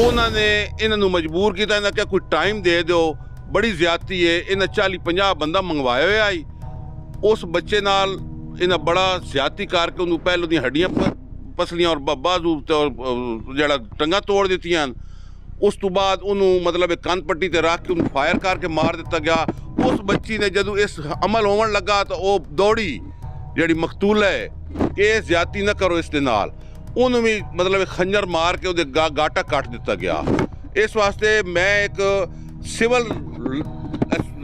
ਉਹਨਾਂ ਨੇ ਇਹਨਾਂ ਨੂੰ ਮਜਬੂਰ ਕੀਤਾ, ਇਹਨਾਂ ਕਿਹਾ ਕੋਈ ਟਾਈਮ ਦੇ ਦਿਓ, ਬੜੀ ਜ਼ਿਆਦਤੀ ਹੈ। ਇਹਨਾਂ 40-50 ਬੰਦਾ ਮੰਗਵਾਇਆ ਹੋਇਆ ਆਈ। ਉਸ ਬੱਚੇ ਨਾਲ ਇਹਨਾਂ ਬੜਾ ਜ਼ਿਆਦਤੀ ਕਰਕੇ ਉਹਨੂੰ ਪਹਿਲੋਂ ਦੀਆਂ ਹੱਡੀਆਂ ਪਸਲੀਆਂ ਔਰ ਬਾਜ਼ੂ ਜਿਹੜਾ ਟੰਗਾਂ ਤੋੜ ਦਿੱਤੀਆਂ। ਉਸ ਤੋਂ ਬਾਅਦ ਉਹਨੂੰ ਮਤਲਬ ਇੱਕ ਕੰਨ ਪੱਟੀ ਤੇ ਰੱਖ ਕੇ ਉਹਨੂੰ ਫਾਇਰ ਕਰਕੇ ਮਾਰ ਦਿੱਤਾ ਗਿਆ। ਉਸ ਬੱਚੀ ਨੇ ਜਦੋਂ ਇਸ ਅਮਲ ਹੋਣ ਲੱਗਾ ਤਾਂ ਉਹ ਦੌੜੀ ਜਿਹੜੀ ਮਕਤੂਲਾ ਹੈ ਕਿ ਇਹ ਜ਼ਿਆਦਤੀ ਨਾ ਕਰੋ ਇਸ ਦੇ ਨਾਲ, ਉਹਨੂੰ ਵੀ ਮਤਲਬ ਖੰਜਰ ਮਾਰ ਕੇ ਉਹਦੇ ਗਾਟਾ ਕੱਟ ਦਿੱਤਾ ਗਿਆ। ਇਸ ਵਾਸਤੇ ਮੈਂ ਇੱਕ ਸਿਵਲ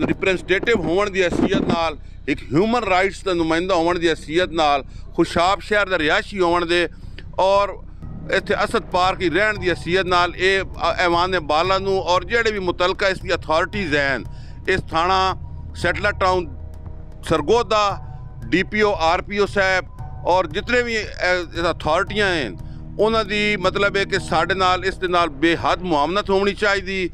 ਰਿਪਰੈਜ਼ੈਂਟੇਟਿਵ ਹੋਣ ਦੀ ਹੈਸੀਅਤ ਨਾਲ, ਇੱਕ ਹਿਊਮਨ ਰਾਈਟਸ ਦਾ ਨੁਮਾਇੰਦਾ ਹੋਣ ਦੀ ਹੈਸੀਅਤ ਨਾਲ, ਖੁਸ਼ਾਬ ਸ਼ਹਿਰ ਦਾ ਰਿਹਾਇਸ਼ੀ ਹੋਣ ਦੇ ਔਰ ਇੱਥੇ ਅਸਦ ਪਾਰਕ ਹੀ ਰਹਿਣ ਦੀ ਹੈਸੀਅਤ ਨਾਲ ਇਹ ਐਵਾਨ ਬਾਲਾ ਨੂੰ ਔਰ ਜਿਹੜੇ ਵੀ ਮੁਤਲਕਾ ਇਸ ਦੀ ਅਥਾਰਟੀਜ਼ ਹਨ, ਇਸ ਥਾਣਾ settler town Sargodha, DPO RPO ਸਾਹਿਬ ਔਰ ਜਿਤਨੇ ਵੀ ਅਥਾਰਟੀਆਂ ਹਨ ਉਹਨਾਂ ਦੀ ਮਤਲਬ ਹੈ ਕਿ ਸਾਡੇ ਨਾਲ ਇਸ ਦੇ ਨਾਲ ਬੇਹੱਦ ਮੁਆਮਨਤ ਹੋਣੀ ਚਾਹੀਦੀ।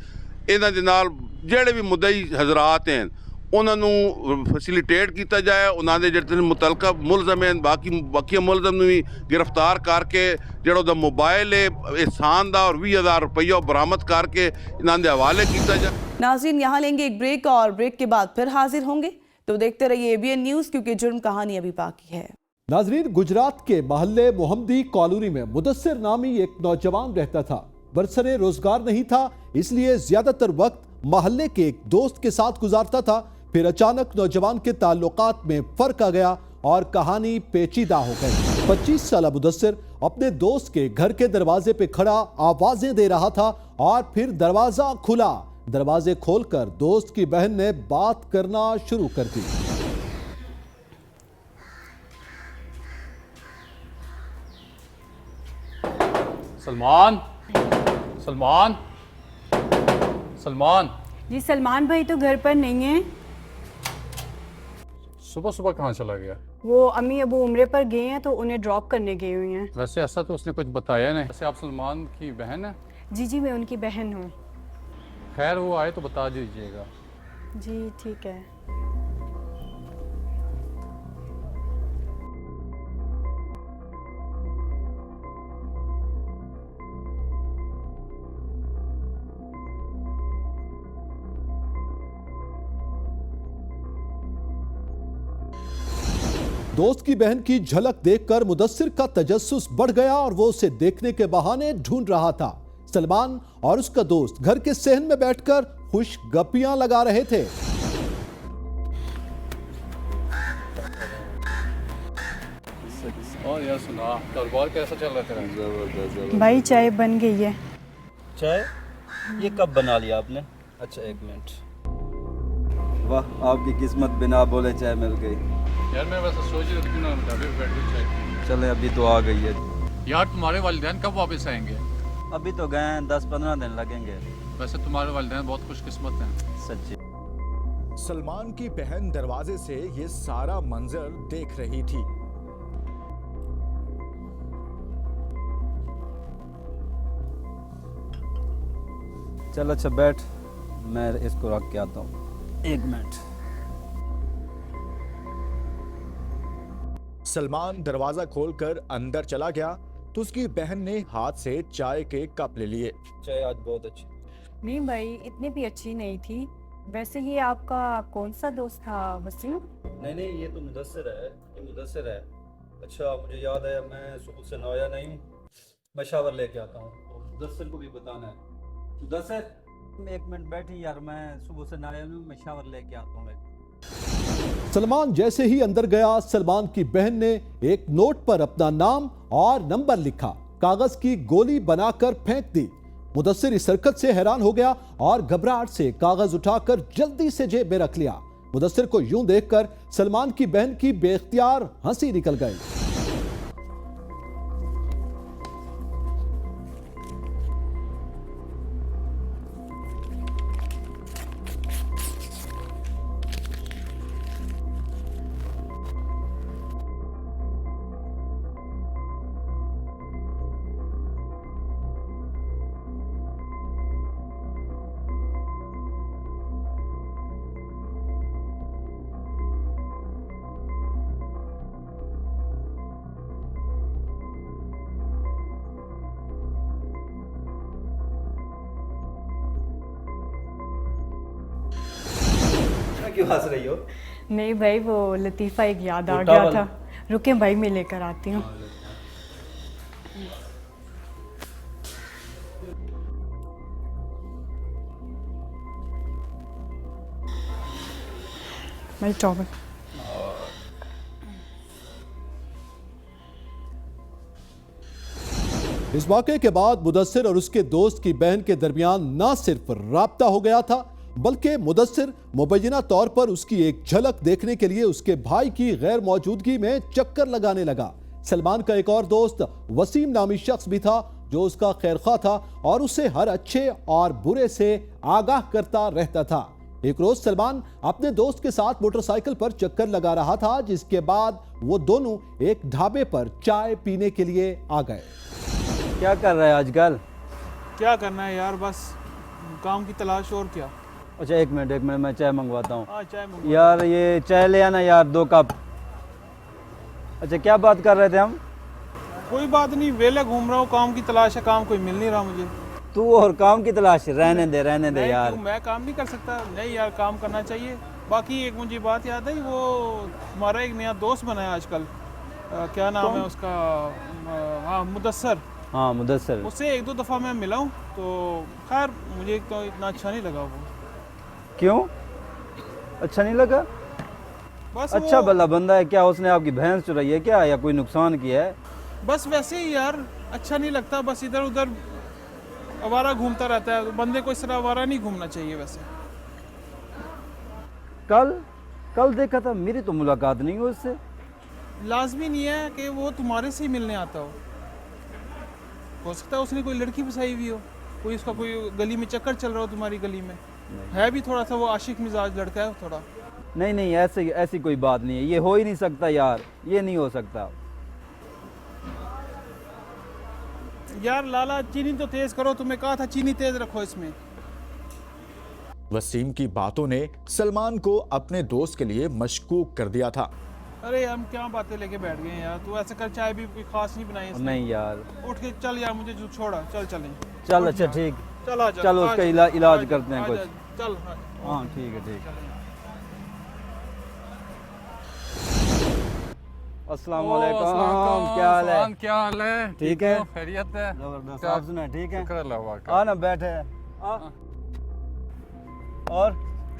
ਇਹਨਾਂ ਦੇ ਨਾਲ ਜਿਹੜੇ ਵੀ ਮੁੱਦਈ ਹਜ਼ਰਾਤ ਹਨ ਉਹਨਾਂ ਨੂੰ ਫੈਸਿਲੀਟੇਟ ਕੀਤਾ ਜਾਏ। ਉਹਨਾਂ ਦੇ ਜਿਹੜੇ ਮੁਤਲਕਾ ਮੁਲਜ਼ਮ ਹਨ ਬਾਕੀ ਮੁਲਜ਼ਮ ਨੂੰ ਵੀ ਗ੍ਰਿਫਤਾਰ ਕਰਕੇ ਜਿਹੜਾ ਉਹਦਾ ਮੋਬਾਈਲ ਹੈ ਇਹਸਾਨ ਦਾ और 20,000 रुपया बरामद करके इन्हों के हवाले किया जाए। नाज़रीन यहाँ लेंगे एक ब्रेक और ब्रेक के बाद फिर हाजिर होंगे, तो देखते रहिए ABN न्यूज़ क्योंकि जुर्म कहानी अभी बाकी है। नाजरीन, गुजरात के मोहल्ले मोहम्मदी कॉलोनी में मुदस्सिर नामी एक नौजवान रहता था। बरसरे रोजगार नहीं था, इसलिए ज्यादातर वक्त मोहल्ले के एक दोस्त के साथ गुजारता था। फिर अचानक नौजवान के ताल्लुकात में फर्क आ गया और कहानी पेचीदा हो गई। 25 साल मुदस्सिर अपने दोस्त के घर के दरवाजे पे खड़ा आवाजें दे रहा था और फिर दरवाजा खुला। दरवाजे खोलकर दोस्त की बहन ने बात करना शुरू कर दी। सलमान, सलमान, सलमान। जी सलमान भाई तो घर पर नहीं है। सुबह सुबह कहाँ चला गया? वो अम्मी अबू उम्रे पर गए हैं तो उन्हें ड्रॉप करने गई हुई हैं। वैसे ऐसा तो उसने कुछ बताया नहीं। वैसे आप सलमान की बहन है? जी जी मैं उनकी बहन हूँ। खैर वो आए तो बता दीजिएगा। जी ठीक है। दोस्त की बहन की झलक देखकर मुदस्सिर का तजस्सुस बढ़ गया और वो उसे देखने के बहाने ढूंढ रहा था। सलमान और उसका दोस्त घर के सहन में बैठकर खुश गप्पियां लगा रहे थे। और यार सुना, कारोबार कैसा चल रहा तेरा? भाई चाय बन गई है। चाय? ये कब बना लिया आपने? अच्छा एक मिनट। वाह, आपकी किस्मत बिना बोले चाय मिल गई। यार मैं वैसे सोच रहा था कि ना बैठ के चाय। चले अभी तो आ गई है। यार तुम्हारे वालिदैन कब वापस आएंगे? अभी तो गए हैं, 10-15 दिन लगेंगे। वैसे तुम्हारे वालिदैन बहुत खुशकिस्मत हैं। सच्ची। सलमान की बहन दरवाजे से ये सारा मंजर देख रही थी। चल अच्छा बैठ, मैं इसको रख के आता हूँ। एक मिनट। सलमान दरवाजा खोलकर अंदर चला गया तो उसकी बहन ने हाथ से चाय के कप ले लिए। चाय आज बहुत अच्छी। नहीं भाई इतनी भी अच्छी नहीं थी। वैसे ये आपका कौन सा दोस्त था वसीम? नहीं ये तो मुदस्सिर है, ये मुदस्सिर है। अच्छा मुझे याद है, मैं सुबह से नहाया नहीं हूँ, मैं शावर लेके आता हूँ। मुदस्सिर को भी बताना है। मुदस्सिर, एक मिनट बैठी यार, मैं सुबह से नहाया हूं, मैं शावर लेके आता हूँ। सलमान जैसे ही अंदर गया, सलमान की बहन ने एक नोट पर अपना नाम और नंबर लिखा, कागज की गोली बनाकर फेंक दी। मुदस्सिर इस हरकत से हैरान हो गया और घबराहट से कागज उठाकर जल्दी से जेब में रख लिया। मुदस्सिर को यूं देखकर सलमान की बहन की बेख्तियार हंसी निकल गई। क्यों हंस रही हो? नहीं भाई, वो लतीफ़ा एक याद आ वो गया टॉवल। था। रुके भाई, मैं लेकर आती हूँ। भाई टॉवल। इस वाक़े के बाद मुदस्सिर और उसके दोस्त की बहन के दरमियान न सिर्फ राब्ता हो गया था, बल्कि मुदस्सिर मुबैना तौर पर उसकी एक झलक देखने के लिए उसके भाई की गैर मौजूदगी में चक्कर लगाने लगा। सलमान का एक और दोस्त वसीम नामी शख्स भी था जो उसका खैरख्वाह था और उसे हर अच्छे और बुरे से आगाह करता रहता था। एक रोज सलमान अपने दोस्त के साथ मोटरसाइकिल पर चक्कर लगा रहा था, जिसके बाद वो दोनों एक ढाबे पर चाय पीने के लिए आ गए। क्या कर रहा है आजकल? क्या करना है यार, बस काम की तलाश, और क्या। अच्छा एक मिनट मैं चाय मंगवाता हूँ। हाँ चाय मंगवा। यार ये चाय ले आना यार, 2 कप। अच्छा क्या बात कर रहे थे हम? कोई बात नहीं, वेले घूम रहा हूँ, काम की तलाश है, काम कोई मिल नहीं रहा मुझे। तू और काम की तलाश? रहने दे यार। मैं काम नहीं कर सकता? नहीं यार, काम करना चाहिए। बाकी एक मुझे बात याद है, वो हमारा एक नया दोस्त बनाया आजकल, क्या नाम है उसका? हाँ मुदस्सिर। हाँ मुदस्सिर। उससे 1-2 दफ़ा मैं मिला हूँ, तो खैर मुझे तो इतना अच्छा नहीं लगा वो। क्यों अच्छा नहीं लगा? बस अच्छा भला बंदा है, क्या उसने आपकी भैंस चुराई है क्या, या कोई नुकसान किया है? बस वैसे ही यार, अच्छा नहीं लगता, बस इधर उधर आवारा घूमता रहता है। बंदे को इस तरह आवारा नहीं घूमना चाहिए वैसे। कल देखा था, मेरी तो मुलाकात नहीं हुई उससे। लाजमी नहीं है कि वो तुम्हारे से ही मिलने आता हो सकता है उसने कोई लड़की फंसाई हुई हो, कोई उसका कोई गली में चक्कर चल रहा हो तुम्हारी गली में। है भी थोड़ा सा वो आशिक मिजाज लड़का है थोड़ा। नहीं ऐसी कोई बात नहीं है, ये हो ही नहीं सकता यार, ये नहीं हो सकता यार। लाला चीनी तो तेज करो, तुम्हें कहा था चीनी तेज रखो इसमें। वसीम की बातों ने सलमान को अपने दोस्त के लिए मशकूक कर दिया था। अरे हम क्या बातें लेके बैठ गए यार, तू ऐसे कर, चाय भी कोई खास नहीं बनाई इसने। नहीं यार, उठ के चल यार, मुझे जो छोड़ा, चल। चल अच्छा ठीक, चल उसका इलाज करते हैं कुछ। चल हाँ ठीक है। अस्सलाम वालेकुम, क्या हाल है? क्या हाल है? ठीक है, खैरियत है? जबरदस्त। आप सुनाए ठीक है? शुक्र अल्लाह का। आ ना बैठे। और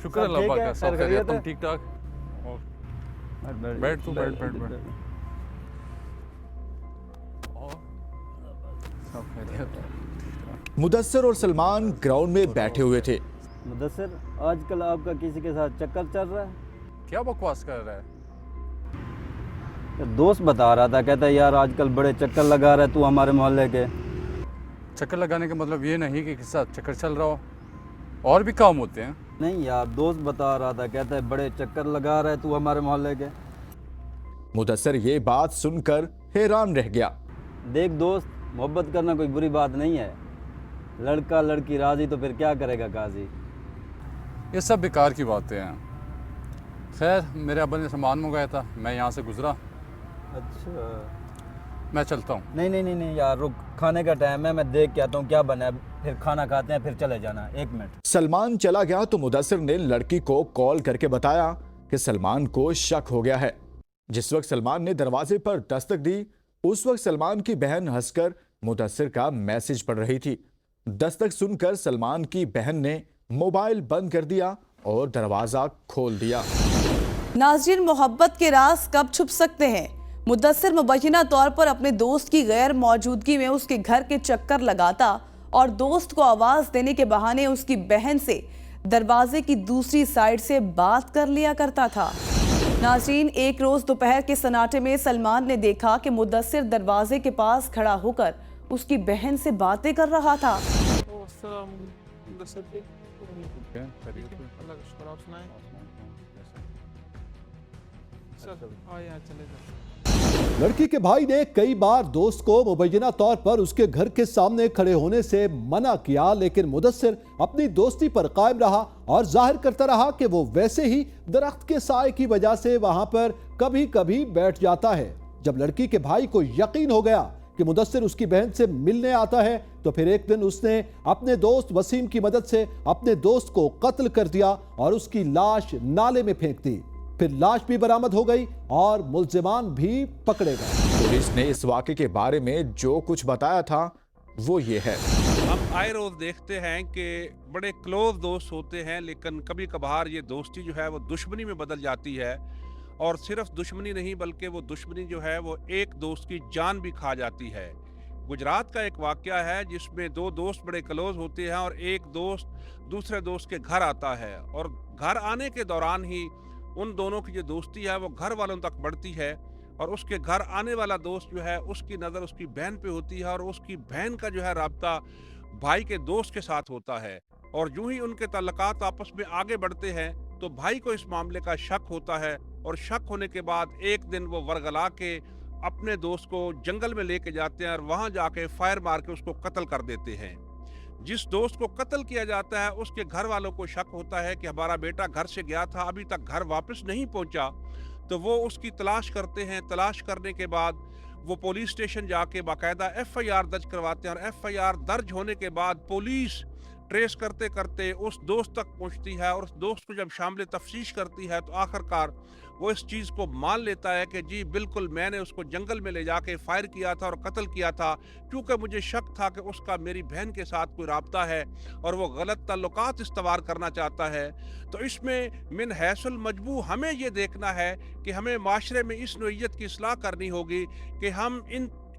शुक्र अल्लाह का, सब खैरियत, तुम ठीक ठाक? बैठ। मुदस्सिर और सलमान ग्राउंड में बैठे हुए थे। मुदस्सिर, आजकल आपका किसी के साथ चक्कर चल रहा है? क्या बकवास कर रहा है? दोस्त बता रहा था, कहता है यार आजकल बड़े चक्कर लगा रहा है तू हमारे मोहल्ले के। चक्कर लगाने का मतलब ये नहीं कि किसी साथ चक्कर चल रहा हो, और भी काम होते हैं। नहीं यार, दोस्त बता रहा था, कहता है बड़े चक्कर लगा रहा है तू हमारे मोहल्ले के। मुदस्सिर ये बात सुनकर हैरान रह गया। देख दोस्त, मोहब्बत करना कोई बुरी बात नहीं है, लड़का लड़की राजी तो फिर क्या करेगा काजी। ये सब बेकार की बातें हैं। खैर मेरे अब्बा ने सामान मंगाया था, मैं यहाँ से गुजरा। अच्छा मैं चलता हूँ। नहीं यार रुक, खाने का टाइम है, मैं देख के आता हूँ क्या बना है, फिर खाना खाते हैं, फिर चले जाना। 1 मिनट। सलमान चला गया तो मुदस्सिर ने लड़की को कॉल करके बताया कि सलमान को शक हो गया है। जिस वक्त सलमान ने दरवाजे पर दस्तक दी, उस वक्त सलमान की बहन हंसकर मुदस्सिर का मैसेज पढ़ रही थी। दस्तक सुनकर सलमान की बहन ने मोबाइल बंद कर दिया और दरवाजा खोल दिया। नाज़रीन, मोहब्बत के राज कब छुप सकते हैं? मुद्दस्सिर मुबैना तौर पर अपने दोस्त की गैर मौजूदगी में उसके घर के चक्कर लगाता और दोस्त को आवाज देने के बहाने उसकी बहन से दरवाजे की दूसरी साइड से बात कर लिया करता था। नाज़रीन, एक रोज दोपहर के सन्नाटे में सलमान ने देखा कि मुद्दस्सिर दरवाजे के पास खड़ा होकर उसकी बहन से बातें कर रहा था। लड़की के भाई ने कई बार दोस्त को मुबैना तौर पर उसके घर के सामने खड़े होने से मना किया, लेकिन मुदस्सिर अपनी दोस्ती पर कायम रहा और जाहिर करता रहा कि वो वैसे ही दरख्त के साए की वजह से वहां पर कभी कभी बैठ जाता है। जब लड़की के भाई को यकीन हो गया कि मुदस्सिर उसकी बहन से मिलने आता है, तो फिर एक दिन उसने अपने दोस्त वसीम की मदद से अपने दोस्त को कत्ल कर दिया और उसकी लाश नाले में फेंक दी। फिर लाश भी बरामद हो गई और मुल्जिमान भी पकड़े गए। पुलिस ने इस वाक़े के बारे में जो कुछ बताया था वो ये है। हम आए रोज देखते हैं कि बड़े क्लोज दोस्त होते हैं, लेकिन कभी कभार ये दोस्ती जो है वो दुश्मनी में बदल जाती है। और सिर्फ दुश्मनी नहीं बल्कि वो दुश्मनी जो है वो एक दोस्त की जान भी खा जाती है। गुजरात का एक वाक़या है जिसमें दो दोस्त बड़े क्लोज होते हैं और एक दोस्त दूसरे दोस्त के घर आता है और घर आने के दौरान ही उन दोनों की जो दोस्ती है वो घर वालों तक बढ़ती है और उसके घर आने वाला दोस्त जो है उसकी नज़र उसकी बहन पे होती है और उसकी बहन का जो है राब्ता भाई के दोस्त के साथ होता है। और यूं ही उनके ताल्लुकात आपस में आगे बढ़ते हैं तो भाई को इस मामले का शक होता है और शक होने के बाद एक दिन वो वरगला के अपने दोस्त को जंगल में लेके जाते हैं और वहाँ जाके फायर मार के उसको कत्ल कर देते हैं। जिस दोस्त को कत्ल किया जाता है उसके घर वालों को शक होता है कि हमारा बेटा घर से गया था, अभी तक घर वापस नहीं पहुंचा, तो वो उसकी तलाश करते हैं। तलाश करने के बाद वो पुलिस स्टेशन जाके बाकायदा FIR दर्ज करवाते हैं और FIR दर्ज होने के बाद पुलिस ट्रेस करते करते उस दोस्त तक पहुंचती है और उस दोस्त को जब शामिल तफ्तीश करती है तो आखिरकार वो इस चीज़ को मान लेता है कि जी बिल्कुल मैंने उसको जंगल में ले जाके फायर किया था और कत्ल किया था, क्योंकि मुझे शक था कि उसका मेरी बहन के साथ कोई राब्ता है और वो गलत ताल्लुकात इस्तवार करना चाहता है। तो इसमें मिन हैसुल मजबू हमें ये देखना है कि हमें माशरे में इस नोयत की इस्लाह करनी होगी कि हम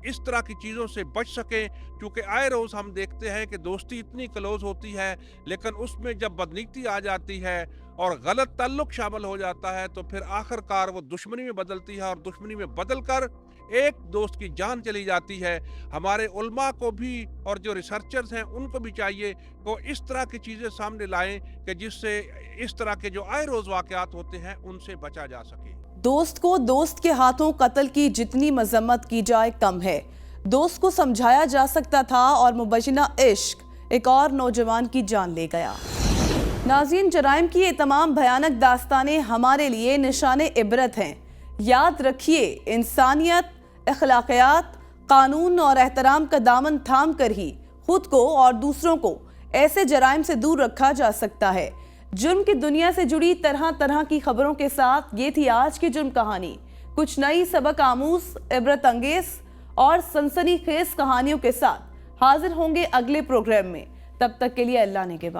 इस तरह की चीज़ों से बच सकें, क्योंकि आए रोज़ हम देखते हैं कि दोस्ती इतनी क्लोज होती है लेकिन उसमें जब बदनीति आ जाती है और गलत ताल्लुक शामिल हो जाता है तो फिर आखिरकार वो दुश्मनी में बदलती है और दुश्मनी में बदलकर एक दोस्त की जान चली जाती है। हमारे उलमा को भी और जो रिसर्चर्स हैं उनको भी चाहिए कि इस तरह की चीज़ें सामने लाएं कि जिससे इस तरह के जो आए रोज़ वाक़यात होते हैं उनसे बचा जा सके। दोस्त को दोस्त के हाथों कत्ल की जितनी मजम्मत की जाए कम है। दोस्त को समझाया जा सकता था और मुबैना इश्क एक और नौजवान की जान ले गया। नाज़रीन, जराइम की ये तमाम भयानक दास्तानें हमारे लिए निशाने इबरत हैं। याद रखिए, इंसानियत, अखलाकियात, कानून और एहतराम का दामन थाम कर ही खुद को और दूसरों को ऐसे जराइम से दूर रखा जा सकता है। जुर्म की दुनिया से जुड़ी तरह तरह की खबरों के साथ ये थी आज की जुर्म कहानी। कुछ नई सबक आमूज, इबरत अंगेज और सनसनीखेज कहानियों के साथ हाजिर होंगे अगले प्रोग्राम में। तब तक के लिए अल्लाह ने के बाद।